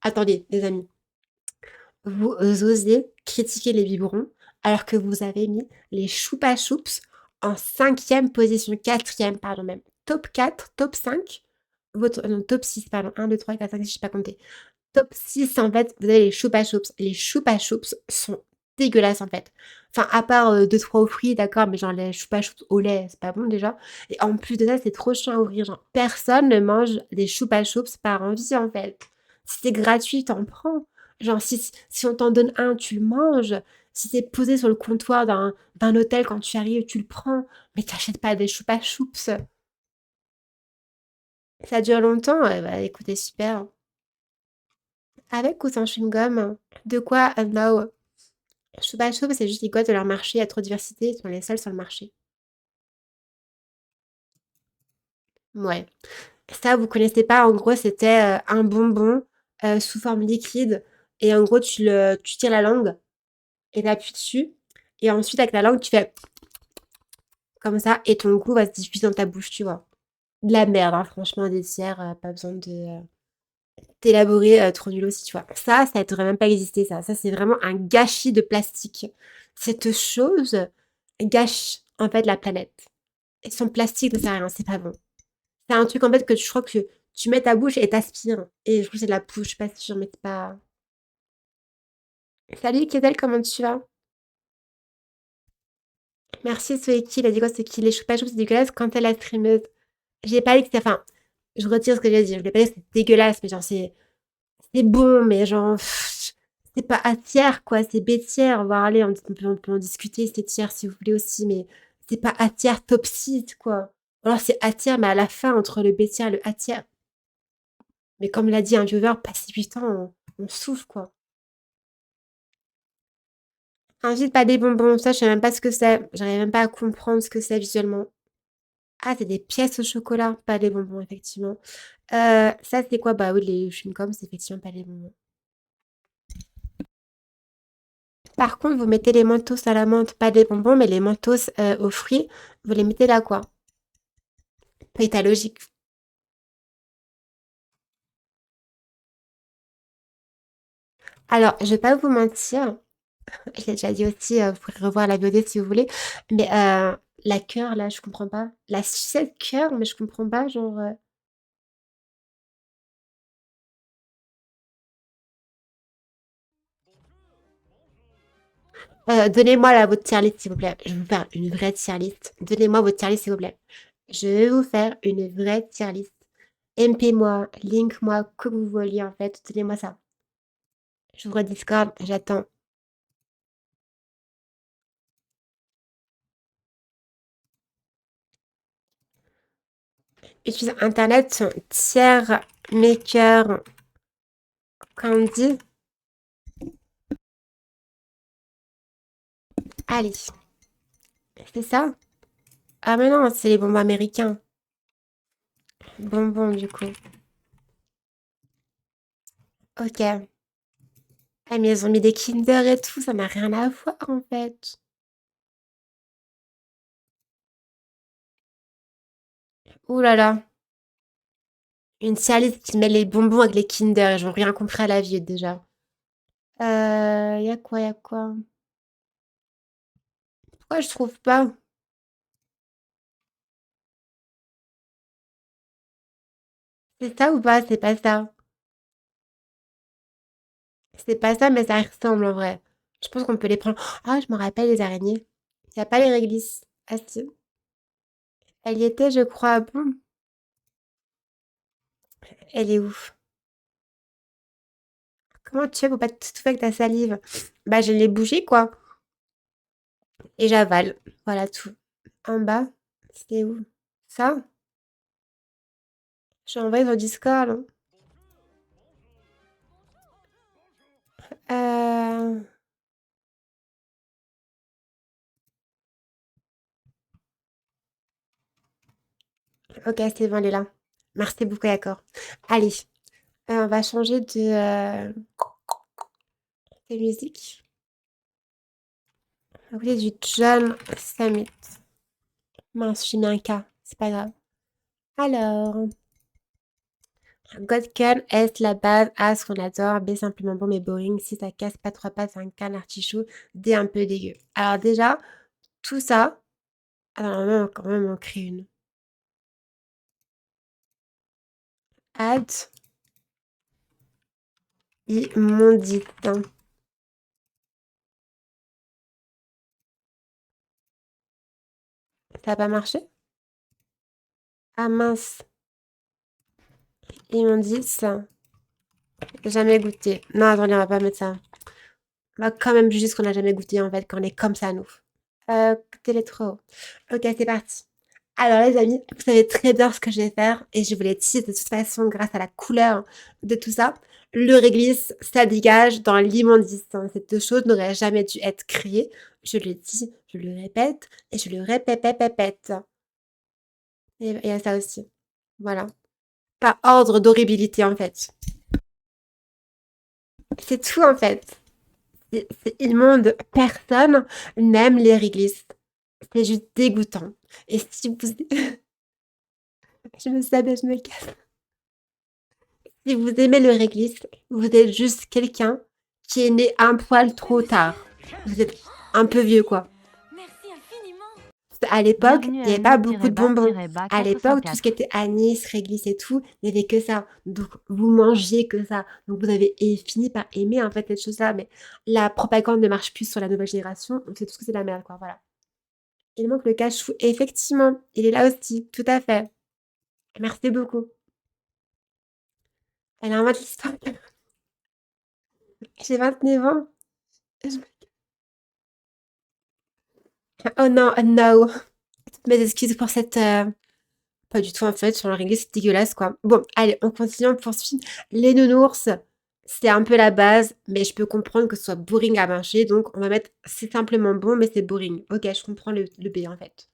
Attendez, les amis. Vous osez critiquer les biberons alors que vous avez mis les choupa choups en cinquième position, quatrième, pardon même. Top 4, top 5, non, top 6, pardon, 1, 2, 3, 4, 5, 6, je sais pas compter. Top 6, en fait, vous avez les choupa choups. Les choupa choups sont dégueulasses, en fait. Enfin, à part 2, 3 aux fruits, d'accord, mais genre les choupa choups au lait, c'est pas bon déjà. Et en plus de ça, c'est trop chiant à ouvrir. Genre, personne ne mange des choupa choups par envie, en fait. Si c'est gratuit, t'en prends. Genre, si on t'en donne un, tu le manges. Si c'est posé sur le comptoir d'un hôtel quand tu arrives, tu le prends. Mais t'achètes pas des choupa choups. Ça dure longtemps? Ouais, bah écoutez, super. Avec ou sans chewing-gum? De quoi? No. Choupa choups, c'est juste quoi de leur marché, il y a trop de diversité, ils sont les seuls sur le marché. Ouais. Ça, vous connaissez pas, en gros, c'était un bonbon sous forme liquide. Et en gros, tu tires la langue et t'appuies dessus. Et ensuite, avec la langue, tu fais comme ça, et ton goût va se diffuser dans ta bouche, tu vois. De la merde, hein, franchement, des tiers, pas besoin de d'élaborer trop nul aussi, tu vois. Ça devrait même pas exister, ça. Ça, c'est vraiment un gâchis de plastique. Cette chose gâche, en fait, la planète. Et son plastique ne sert à rien, c'est pas bon. C'est un truc, en fait, que je crois que tu mets ta bouche et t'aspires. Et je trouve que c'est de la pousse, je suis pas sûre, mais c'est pas... Salut, Kézelle, comment tu vas? Merci, Soeki, il a dit quoi, Soeki? Les choupa choups, c'est dégueulasse quand elle la streameuse. J'ai pas dit que c'était... Enfin, je retire ce que j'ai dit. Je voulais pas dire que c'était dégueulasse, mais genre, c'est bon, mais genre, c'est pas A tiers, quoi. C'est B tiers. On va aller, on peut en discuter, c'est tiers si vous voulez aussi, mais c'est pas A tiers top 6, quoi. Alors, c'est A tiers, mais à la fin, entre le B tiers et le A tiers. Mais comme l'a dit un viewer, passé 8 ans, on souffle, quoi. Ensuite, pas des bonbons, ça, je sais même pas ce que c'est. J'arrive même pas à comprendre ce que c'est visuellement. Ah, c'est des pièces au chocolat, pas des bonbons, effectivement. Ça, c'est quoi? Bah oui, les chewing-gums, c'est effectivement pas des bonbons. Par contre, vous mettez les mentos à la menthe, pas des bonbons, mais les mentos aux fruits, vous les mettez là, quoi. Et ta logique. Alors, je vais pas vous mentir, je l'ai déjà dit aussi, vous pourrez revoir la VOD si vous voulez, mais la cœur là, je comprends pas. La sucette cœur, mais je comprends pas, genre, donnez-moi là votre tier list s'il vous plaît. Je vais vous faire une vraie tier list. Donnez-moi votre tier list s'il vous plaît. Je vais vous faire une vraie tier list. MP-moi, link-moi, que vous vouliez en fait. Donnez-moi ça. J'ouvre Discord, j'attends. Utilise internet, tiers maker candy. Allez, c'est ça? Ah mais non, c'est les bonbons américains. Bonbons du coup. Ok. Ah mais ils ont mis des Kinder et tout, ça n'a rien à voir en fait. Ouh là là. Une tialiste qui met les bonbons avec les Kinder, ils ont rien compris à la vie déjà. Y a quoi, y a quoi? Pourquoi je trouve pas? C'est ça ou pas? C'est pas ça. C'est pas ça, mais ça ressemble en vrai. Je pense qu'on peut les prendre. Ah, je me rappelle les araignées. Y a pas les réglisses. Ah si. Elle y était, je crois. Bon, elle est où? Comment tu fais pour pas tout faire avec ta salive? Bah, je l'ai bougé quoi. Et j'avale. Voilà tout. En bas, c'est où? Ça? J'ai envoyé sur Discord, hein. Euh... Ok, c'est bon, elle est là. Merci beaucoup, d'accord. Allez, on va changer de musique. On va écouter du John Summit. Mince, j'ai mis un K. C'est pas grave. Alors, Godken, S, la base, A, ce qu'on adore, B, simplement bon mais boring, si ça casse pas trois pattes, un canne artichaut, D, un peu dégueu. Alors déjà, tout ça, alors quand même, on crée une. Add, immondite. Ça a pas marché? Ah mince, immondice, jamais goûté. Non, attendez, on va pas mettre ça. On va quand même juger ce qu'on a jamais goûté en fait, quand on est comme ça, nous. Télétro. Ok, c'est parti. Alors les amis, vous savez très bien ce que je vais faire et je vous l'ai dit de toute façon grâce à la couleur de tout ça. Le réglisse, ça dégage dans l'immondice. Ces deux choses n'auraient jamais dû être créées. Je le dis, je le répète et je le répète, répète. Et il y a ça aussi. Voilà. Par ordre d'horribilité en fait. C'est tout en fait. C'est immonde. Personne n'aime les réglisses. C'est juste dégoûtant. Et si vous... je me savais, je me casse. Si vous aimez le réglisse, vous êtes juste quelqu'un qui est né un poil trop tard. Vous êtes un peu vieux, quoi. À l'époque, Bienvenue il n'y à avait pas beaucoup de bonbons. nu-bas-bas À l'époque, tout ce qui 404. était anis, réglisse et tout, il n'y avait que ça. Donc, vous mangiez que ça. Donc, vous avez fini par aimer, en fait, cette chose-là. Mais la propagande ne marche plus sur la nouvelle génération. On sait tous que c'est de la merde, quoi. Voilà. Il manque le cache-fou. Effectivement, il est là aussi. Tout à fait. Merci beaucoup. Elle invente l'histoire. J'ai 29 ans. Je- Oh non, no. Mes excuses pour cette... Pas du tout, en fait, sur le réglisse, c'est dégueulasse, quoi. Bon, allez, on continue, on poursuit. Les nounours, c'est un peu la base, mais je peux comprendre que ce soit boring à manger, donc on va mettre... C'est simplement bon, mais c'est boring. Ok, je comprends le B, en fait.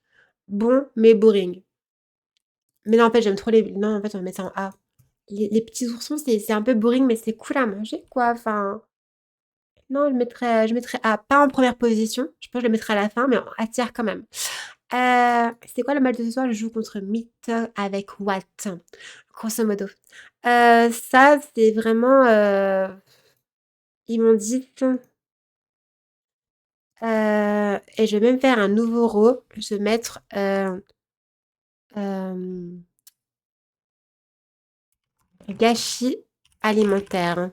Bon, mais boring. Mais non, en fait, j'aime trop les... Non, en fait, on va mettre ça en A. Les petits oursons, c'est un peu boring, mais c'est cool à manger, quoi. Enfin... Non, je mettrais A, pas en première position. Je pense que je le mettrai à la fin, mais en A tiers quand même. C'est quoi le match de ce soir? Je joue contre Mythe avec Watt, grosso modo. Ça, c'est vraiment... Ils m'ont dit: et je vais même faire un nouveau row. Je vais mettre, hem, gâchis alimentaire.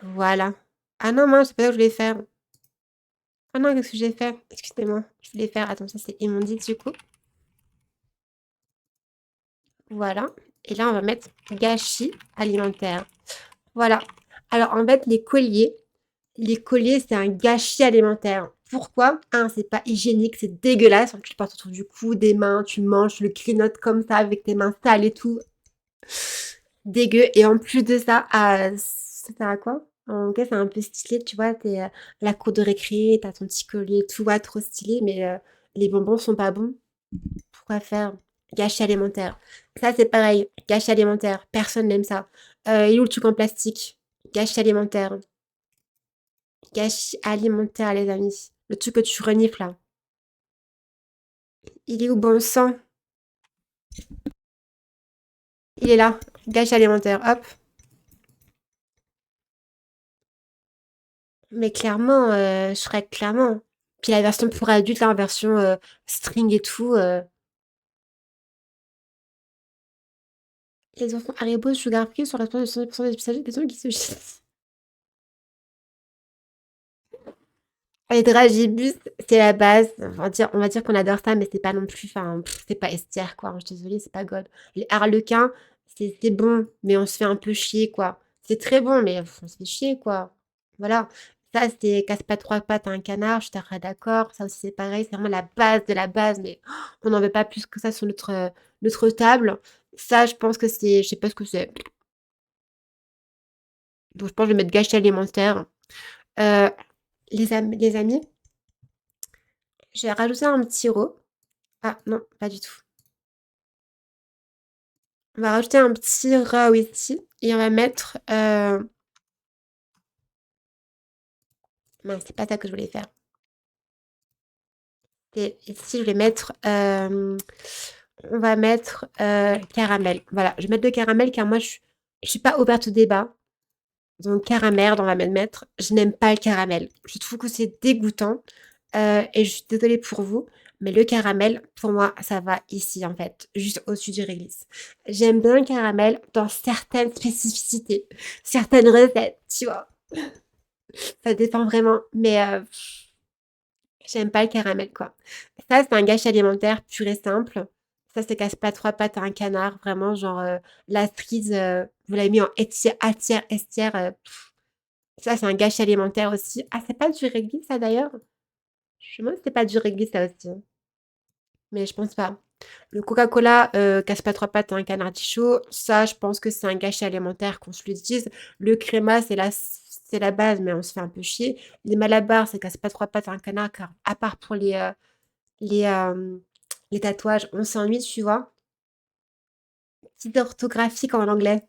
Voilà. Ah non, mince, c'est pas ça que je voulais faire. Ah non, qu'est-ce que j'ai fait? Excusez-moi. Je voulais faire attends, ça c'est immondices du coup. Voilà. Et là, on va mettre gâchis alimentaire. Voilà. Alors, en fait, les colliers, c'est un gâchis alimentaire. Pourquoi? Un, c'est pas hygiénique, c'est dégueulasse. Tu le portes autour du cou, des mains, tu le manges, tu le grignotes comme ça avec tes mains sales et tout. Dégueu. Et en plus de ça, ça sert à quoi? En vrai, c'est un peu stylé, tu vois, t'es la cour de récré, t'as ton petit collier, tout va trop stylé, mais les bonbons sont pas bons. Pourquoi faire? Gâchis alimentaire. Ça, c'est pareil. Gâchis alimentaire. Personne n'aime ça. Il est où le truc en plastique? Gâchis alimentaire. Gâchis alimentaire, les amis. Le truc que tu renifles, là. Il est où, bon sang? Il est là. Gâchis alimentaire. Hop. Mais clairement, Shrek, clairement. Puis la version pour adultes, là, en version string et tout. Les enfants Haribo Sugar Free sont responsables de 100% des personnes qui se jetent. Les dragibus, c'est la base. On va dire qu'on adore ça, mais c'est pas non plus. Enfin, c'est pas estière, quoi. Je suis désolée, c'est pas God. Les harlequins, c'est bon, mais on se fait un peu chier, quoi. C'est très bon, mais on se fait chier, quoi. Voilà. Ça, c'est casse pas trois pattes à un canard, je suis très d'accord. Ça aussi, c'est pareil. C'est vraiment la base de la base, mais on n'en veut pas plus que ça sur notre table. Ça, je pense que c'est. Je sais pas ce que c'est. Donc, je pense que je vais mettre gâchis alimentaire. Euh, les amis, je vais rajouter un petit rot. Ah non, pas du tout. On va rajouter un petit raw ici et on va mettre. Mince, c'est pas ça que je voulais faire. Et ici, je vais mettre. On va mettre caramel. Voilà, je vais mettre de caramel car moi, je suis pas ouverte au débat. Donc, caramel, on va mettre. Je n'aime pas le caramel. Je trouve que c'est dégoûtant. Et je suis désolée pour vous, mais le caramel, pour moi, ça va ici, en fait, juste au-dessus du réglisse. J'aime bien le caramel dans certaines spécificités, certaines recettes, tu vois. Ça dépend vraiment, mais j'aime pas le caramel, quoi. Ça, c'est un gâchis alimentaire pur et simple. Ça, c'est casse pas trois pattes à un canard, vraiment, genre la cerise, vous l'avez mis en atière, estière. Ça, c'est un gâchis alimentaire aussi. Ah, c'est pas du réglisse, ça, d'ailleurs? Je me demande si c'est pas du réglisse, ça aussi, hein. Mais je pense pas. Le Coca-Cola, casse pas trois pattes à un canard chaud. Ça, je pense que c'est un gâchis alimentaire, qu'on se le dise. Le créma, c'est la base, mais on se fait un peu chier. Les Malabar, ça casse pas trois pattes à un canard, car à part pour les, les tatouages, on s'ennuie, tu vois. Petite orthographique en anglais.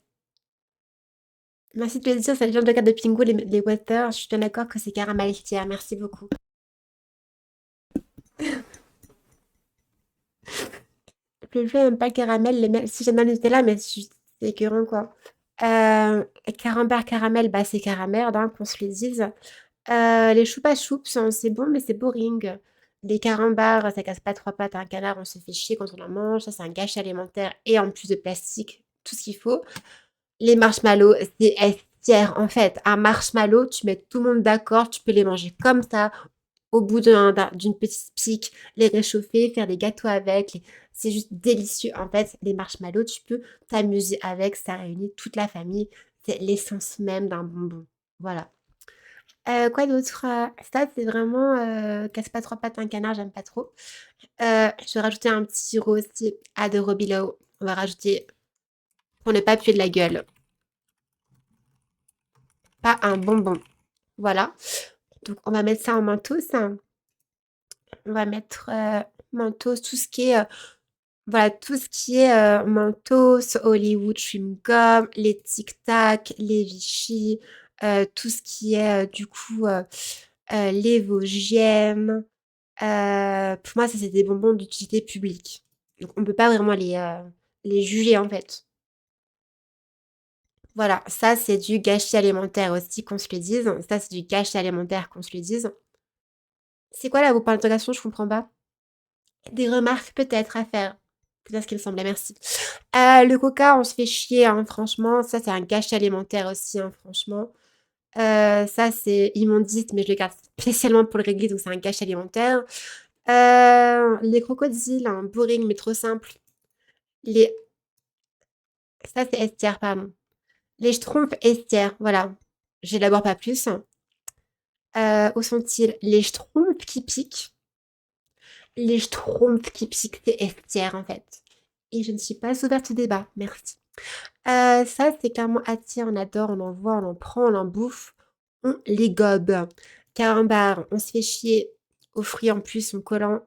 Merci de le dire, ça vient de cas de Pingu, les Water. Je suis bien d'accord que c'est caramelistière. Merci beaucoup. Le jeu aime pas le caramel, si j'aime bien le Nutella, mais c'est écœurant, quoi. Carambar caramel, bah c'est caramerde, hein, qu'on se le dise. Les choupa choups, c'est bon, mais c'est boring. Les carambars, ça casse pas trois pattes à un canard, on se fait chier quand on en mange. Ça, c'est un gâchis alimentaire et en plus de plastique, tout ce qu'il faut. Les marshmallows, c'est estière. En fait, un marshmallow, tu mets tout le monde d'accord, tu peux les manger comme ça, au bout d'une petite pique, les réchauffer, faire des gâteaux avec. C'est juste délicieux. En fait, les marshmallows, tu peux t'amuser avec. Ça réunit toute la famille. C'est l'essence même d'un bonbon. Voilà. Quoi d'autre? Ça, c'est vraiment casse pas trois pattes un canard, j'aime pas trop. Je vais rajouter un petit sirop aussi à de Robilo. On va rajouter pour ne pas puer de la gueule. Pas un bonbon. Voilà. Donc, on va mettre ça en mentos, hein. On va mettre mentos, tout ce qui est voilà, tout ce qui est Mentos, Hollywood Chewing Gum, les Tic Tac, les Vichy, tout ce qui est du coup les Vosgiennes. Pour moi, ça c'est des bonbons d'utilité publique. Donc on peut pas vraiment les juger en fait. Voilà, ça, c'est du gâchis alimentaire aussi, qu'on se le dise. Ça, c'est du gâchis alimentaire, qu'on se le dise. C'est quoi là vos points d'interrogation? Je comprends pas. Des remarques peut-être à faire. C'est bien ce qu'il me semblait, merci. Le coca, on se fait chier, hein, franchement. Ça, c'est un gâchis alimentaire aussi, hein, franchement. Ça, c'est immondice, mais je le garde spécialement pour le régler, donc c'est un gâchis alimentaire. Les crocodiles, hein, boring, mais trop simple. Les... Ça, c'est estière, pardon. Les schtroumpfs estières, voilà. J'élabore pas plus. Où sont-ils? Les schtroumpfs qui piquent. Les schtroumpfs qui piquent, c'est estière, en fait. Et je ne suis pas ouverte au débat, merci. Ça, c'est clairement attire, on adore, on en voit, on en prend, on en bouffe, on les gobe. Carambar, on se fait chier aux fruits en plus, en collant.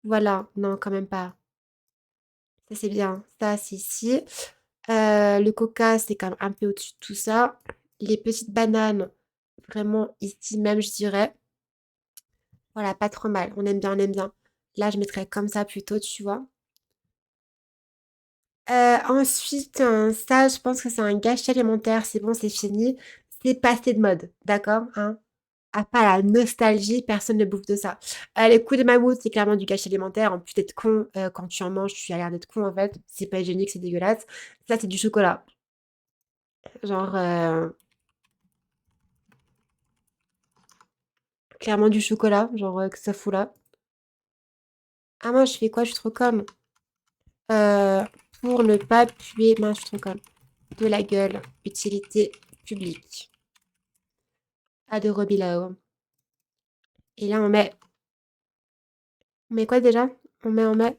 Voilà, non, quand même pas. Ça, c'est bien. Ça, c'est ici. Le coca, c'est quand même un peu au-dessus de tout ça. Les petites bananes, vraiment ici même, je dirais. Voilà, pas trop mal. On aime bien, on aime bien. Là, je mettrais comme ça plutôt, tu vois. Ensuite, ça, je pense que c'est un gâchis alimentaire. C'est bon, c'est fini. C'est passé de mode, d'accord, hein? À part la nostalgie, personne ne bouffe de ça. Les coups de mammouth, c'est clairement du gâchis alimentaire. En plus d'être con, quand tu en manges, tu as l'air d'être con, en fait. C'est pas hygiénique, c'est dégueulasse. Ça, c'est du chocolat. Genre, clairement du chocolat. Genre, que ça fout là. Ah, moi, je fais quoi? Je suis trop conne. Euh, pour ne pas puer, mince, je suis trop conne. De la gueule. Utilité publique. Pas de Robilau. Et là, on met quoi déjà? On met.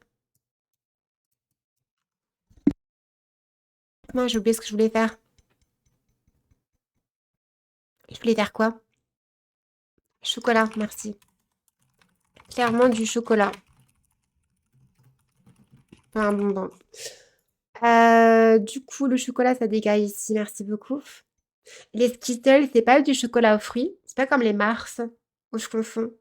Moi, j'ai oublié ce que je voulais faire. Je voulais faire quoi? Chocolat, merci. Clairement du chocolat. Pas un bonbon. Du coup, le chocolat, ça dégage ici. Merci beaucoup. Les Skittles, c'est pas du chocolat aux fruits. C'est pas comme les Mars. Où je confonds.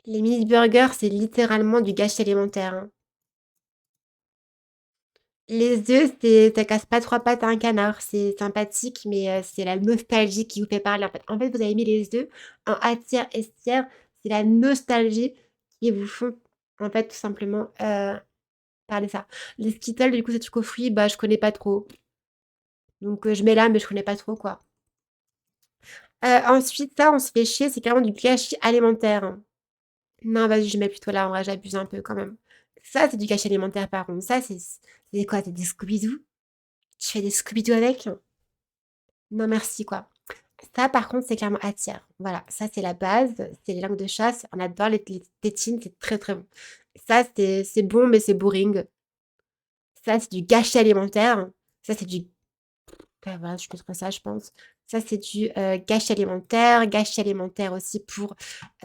Les mini burgers, c'est littéralement du gâchis alimentaire, hein. Les œufs, ça casse pas trois pattes à un canard. C'est sympathique, mais c'est la nostalgie qui vous fait parler. En fait, vous avez mis les œufs en atière estière. C'est la nostalgie qui vous font, en fait, tout simplement parler ça. Les Skittles, du coup, c'est truc aux fruits, bah, je connais pas trop. Donc, je mets là, mais je connais pas trop, quoi. Ensuite, ça, on se fait chier, c'est clairement du gâchis alimentaire, hein. Non, vas-y, je mets plutôt là, en vrai, j'abuse un peu quand même. Ça, c'est du gâchis alimentaire, par contre. Ça, c'est quoi? C'est des Scooby-Doo? Tu fais des Scooby-Doo avec? Non, merci, quoi. Ça, par contre, c'est clairement attire. Voilà, ça, c'est la base. C'est les langues de chasse. On adore les tétines, c'est très, très bon. Ça, c'est bon, mais c'est boring. Ça, c'est du gâchis alimentaire. Ça, c'est du... Ah, voilà, je mettrais ça, je pense. Ça, c'est du gâchis alimentaire. Gâchis alimentaire aussi pour...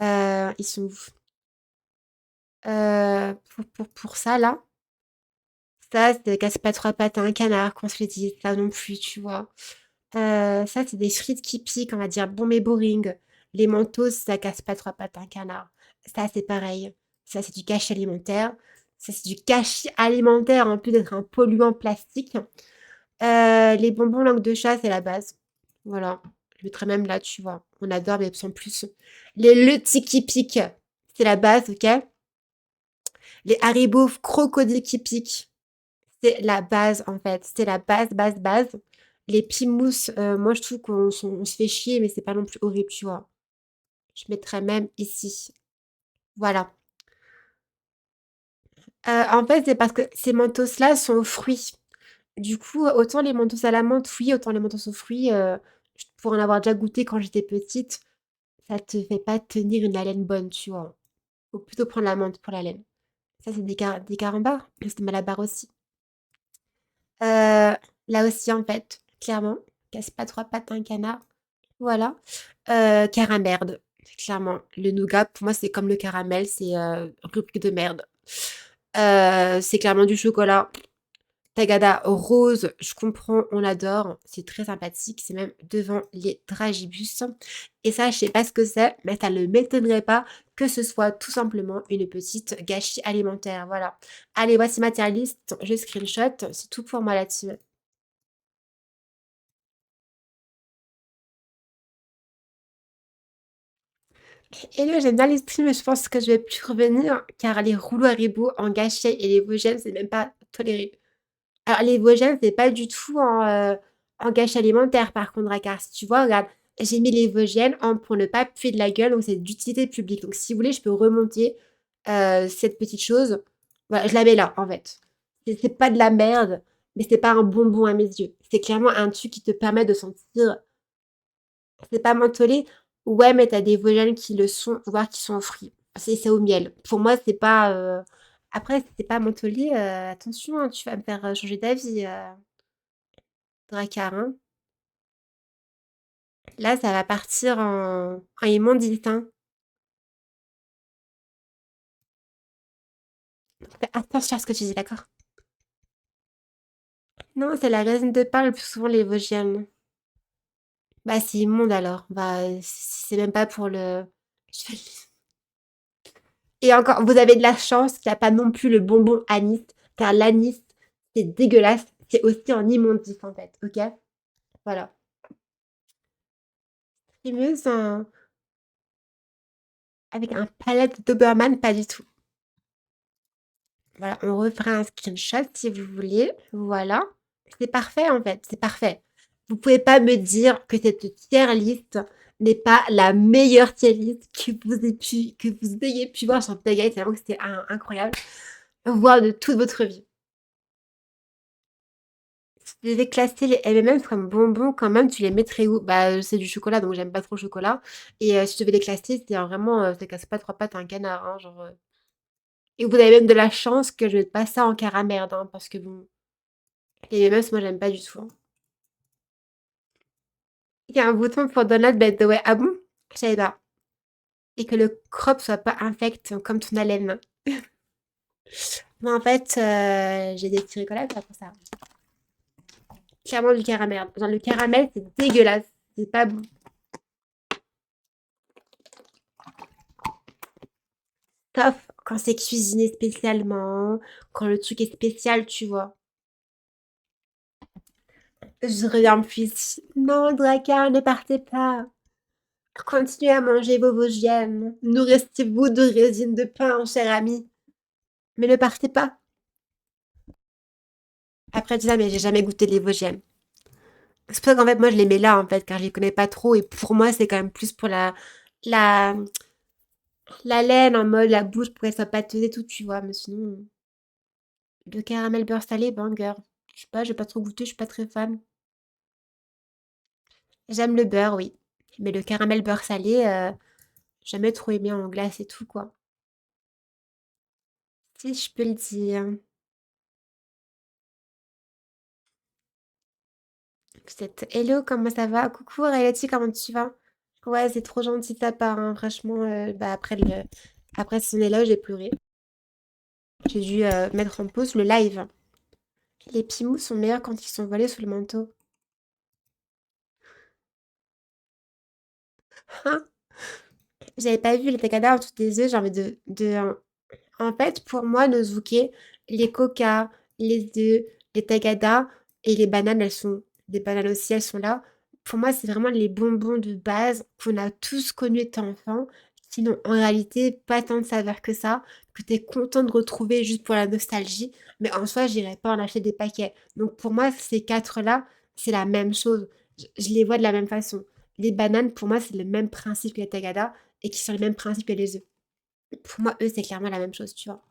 ils sont où? Pour ça, là. Ça, c'est casse pas trois pattes à un canard, qu'on se le dise. Ça non plus, tu vois. Ça, c'est des frites qui piquent, on va dire bon mais boring. Les mentos, ça casse pas trois pattes à un canard. Ça, c'est pareil. Ça, c'est du gâchis alimentaire. Ça, c'est du gâchis alimentaire en plus d'être un polluant plastique. Les bonbons langue de chat, c'est la base. Voilà. Je mettrais même là, tu vois. On adore, mais sans plus. Les le qui piquent, c'est la base, ok? Les Haribo crocodiles qui piquent. C'est la base, en fait. C'est la base, base, base. Les Pimous, moi, je trouve on se fait chier, mais c'est pas non plus horrible, tu vois. Je mettrais même ici. Voilà. En fait, c'est parce que ces mentos-là sont aux fruits. Du coup, autant les mentos à la menthe, oui, autant les mentos aux fruits, pour en avoir déjà goûté quand j'étais petite, ça te fait pas tenir une haleine bonne, tu vois. Faut plutôt prendre la menthe pour l'haleine. Ça, c'est des carambars. C'est Malabar aussi. Là aussi, en fait, clairement, casse pas trois pattes à un canard. Voilà. Caramerde, clairement. Le nougat, pour moi, c'est comme le caramel, c'est rubrique de merde. C'est clairement du chocolat. Tagada rose, je comprends, on l'adore. C'est très sympathique. C'est même devant les dragibus. Et ça, je sais pas ce que c'est, mais ça ne m'étonnerait pas que ce soit tout simplement une petite gâchis alimentaire. Voilà. Allez, voici matérialiste. Je screenshot. C'est tout pour moi là-dessus. Et là, j'aime bien l'esprit, mais je pense que je vais plus revenir car les rouleaux Haribo en gâchis et les Vosgiennes, c'est même pas toléré. Alors les Vosgiennes, c'est pas du tout en gâchis alimentaire par contre, car si tu vois, regarde, j'ai mis les Vosgiennes pour ne pas puer de la gueule, donc c'est d'utilité publique. Donc si vous voulez, je peux remonter cette petite chose. Voilà, je la mets là, en fait. C'est pas de la merde, mais c'est pas un bonbon à mes yeux. C'est clairement un truc qui te permet de sentir. C'est pas mentholé. Ouais, mais t'as des Vosgiennes qui le sont, voire qui sont aux fruits. C'est au miel. Pour moi, c'est pas. Après, si c'est pas mentholé, attention, hein, tu vas me faire changer d'avis, Drakkar, hein. Là, ça va partir en immondice, hein. Fais attention à ce que tu dis, d'accord? Non, c'est la résine de pain le plus souvent les Vosgiennes. Bah, c'est immonde alors. Bah, c'est même pas pour le. Et encore, vous avez de la chance qu'il n'y a pas non plus le bonbon anis, car l'anis, c'est dégueulasse. C'est aussi en immondice, en fait, ok? Voilà. Frimeuse avec un palette Doberman, pas du tout. Voilà, on refera un screenshot si vous voulez. Voilà. C'est parfait en fait, c'est parfait. Vous pouvez pas me dire que cette tier list n'est pas la meilleure tier list que vous ayez pu voir sur Peggy. C'est vraiment que c'était incroyable. Voir de toute votre vie. Si tu devais classer les M&M's comme bonbons, quand même, tu les mettrais où? Bah, c'est du chocolat, donc j'aime pas trop le chocolat. Et si tu devais les classer, c'est vraiment, ça casse pas trois pattes à un canard, hein, genre. Et vous avez même de la chance que je mette pas ça en caramel, hein, parce que bon, les M&M's, moi, j'aime pas du tout, hein. Il y a un bouton pour download, by the way. Ah bon? Je savais pas. Et que le crop soit pas infect comme ton haleine. Moi, en fait, j'ai des petits rigolades pour ça. Clairement du caramel. Genre, le caramel, c'est dégueulasse. C'est pas bon. Sauf quand c'est cuisiné spécialement, quand le truc est spécial, tu vois. Je reviens plus ici. Non, Drakkar, ne partez pas. Continuez à manger vos Vosgiennes. Nourrissez-vous de résine de pain, cher ami. Mais ne partez pas. Après, tu dis ça, mais j'ai jamais goûté les Vosgiennes. C'est pour ça qu'en fait, moi, je les mets là, en fait, car je les connais pas trop. Et pour moi, c'est quand même plus pour la, la laine, en mode la bouche, pour qu'elle soit pâteuse et tout, tu vois. Mais sinon, le caramel beurre salé, banger. Je sais pas, j'ai pas trop goûté, je suis pas très fan. J'aime le beurre, oui. Mais le caramel beurre salé, jamais trop aimé en glace et tout, quoi. Si je peux le dire. Hello, comment ça va? Coucou, Aurélie, comment tu vas? Ouais, c'est trop gentil de ta part, hein. Franchement, bah après ce là j'ai pleuré. J'ai dû mettre en pause le live. Les pimous sont meilleurs quand ils sont volés sous le manteau. Hein? J'avais pas vu les Takada en dessous des œufs, j'ai envie En fait, pour moi, Nozuke, les coca, les œufs, les tagada et les bananes, elles sont des bananes aussi, elles sont là. Pour moi, c'est vraiment les bonbons de base qu'on a tous connus étant enfants, qui n'ont en réalité pas tant de saveur que ça, que tu es content de retrouver juste pour la nostalgie. Mais en soi, j'irais pas en acheter des paquets. Donc pour moi, ces quatre-là, c'est la même chose. Je les vois de la même façon. Les bananes, pour moi, c'est le même principe que les tagada et qui sont le même principe que les œufs. Pour moi, eux, c'est clairement la même chose, tu vois.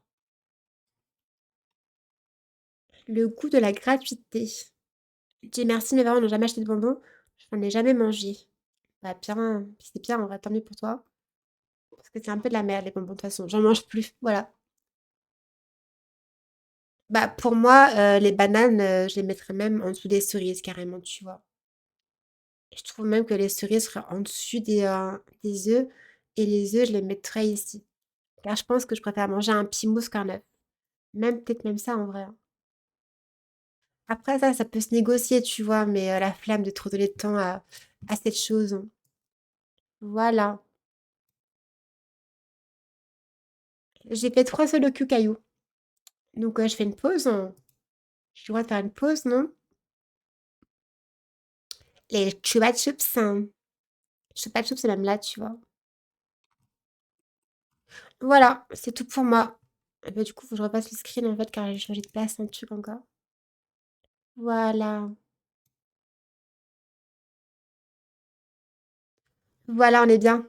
Le goût de la gratuité. Dieu merci, mes parents n'ont jamais acheté de bonbons. Je n'en ai jamais mangé. Bah bien, c'est bien, en vrai, tant mieux pour toi. Parce que c'est un peu de la merde, les bonbons, de toute façon. J'en mange plus, voilà. Bah pour moi, les bananes, je les mettrais même en dessous des cerises, carrément, tu vois. Je trouve même que les cerises seraient en dessus des œufs. Et les œufs, je les mettrais ici. Car je pense que je préfère manger un pimousse qu'un œuf. Même, peut-être même ça, en vrai, hein. Après ça peut se négocier, tu vois, mais la flemme de trop donner de temps à cette chose. Voilà. J'ai fait 3 Sudoku cailloux. Donc je fais une pause, hein. J'ai le droit de faire une pause, non? Les chupa chups, hein. Chupa chups, c'est même là, tu vois. Voilà, c'est tout pour moi. Et bah, du coup, faut que je repasse le screen, en fait, car j'ai changé de place, un truc encore. Voilà. Voilà, on est bien.